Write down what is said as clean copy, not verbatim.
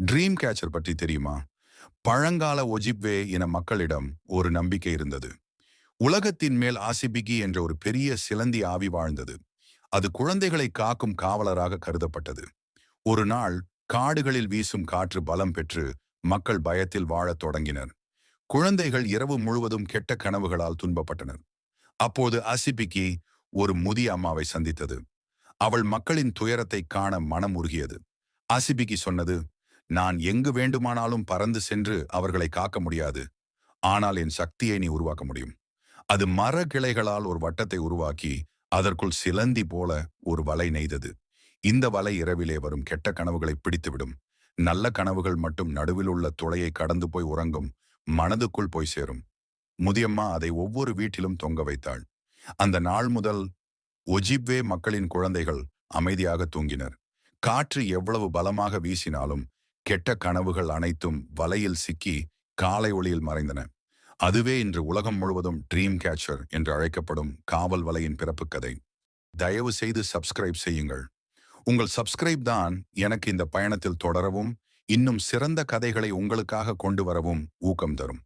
Dream catcher பற்றி தெரியுமா? பழங்கால ஒஜிப்வே இன மக்களிடம் ஒரு நம்பிக்கை இருந்தது. உலகத்தின் மேல் ஆசிபிகி என்ற ஒரு பெரிய சிலந்தி ஆவி வாழ்ந்தது. அது குழந்தைகளை காக்கும் காவலராக கருதப்பட்டது. ஒரு நாள் காடுகளில் வீசும் காற்று பலம் பெற்று மக்கள் பயத்தில் வாழத் தொடங்கினர். குழந்தைகள் இரவு முழுவதும் கெட்ட கனவுகளால் துன்பப்பட்டனர். அப்போது அசிபிகி ஒரு முதிய அம்மாவை சந்தித்தது. அவள் மக்களின் துயரத்தை காண மனம் உருகியது. அசிபிகி சொன்னது, நான் எங்கு வேண்டுமானாலும் பறந்து சென்று அவர்களை காக்க முடியாது. ஆனால் என் சக்தியை நீ உருவாக்க முடியும். அது மர கிளைகளால் ஒரு வட்டத்தை உருவாக்கி அதற்குள் சிலந்தி போல ஒரு வலை நெய்தது. இந்த வலை இரவிலே வரும் கெட்ட கனவுகளை பிடித்துவிடும். நல்ல கனவுகள் மட்டும் நடுவில் உள்ள துளையை கடந்து போய் உறங்கும். மனதுக்குள் போய் சேரும். முதியம்மா அதை ஒவ்வொரு வீட்டிலும் தொங்க வைத்தாள். அந்த நாள் முதல் ஒஜிப்வே மக்களின் குழந்தைகள் அமைதியாக தூங்கினர். காற்று எவ்வளவு பலமாக வீசினாலும் கெட்ட கனவுகள் அனைத்தும் வலையில் சிக்கி காலை ஒளியில் மறைந்தன. அதுவே இன்று உலகம் முழுவதும் ட்ரீம் கேச்சர் என்று அழைக்கப்படும் காவல் வலையின் பிறப்பு கதை. தயவு செய்து சப்ஸ்கிரைப் செய்யுங்கள். உங்கள் சப்ஸ்கிரைப் தான் எனக்கு இந்த பயணத்தில் தொடரவும் இன்னும் சிறந்த கதைகளை உங்களுக்காக கொண்டு வரவும் ஊக்கம் தரும்.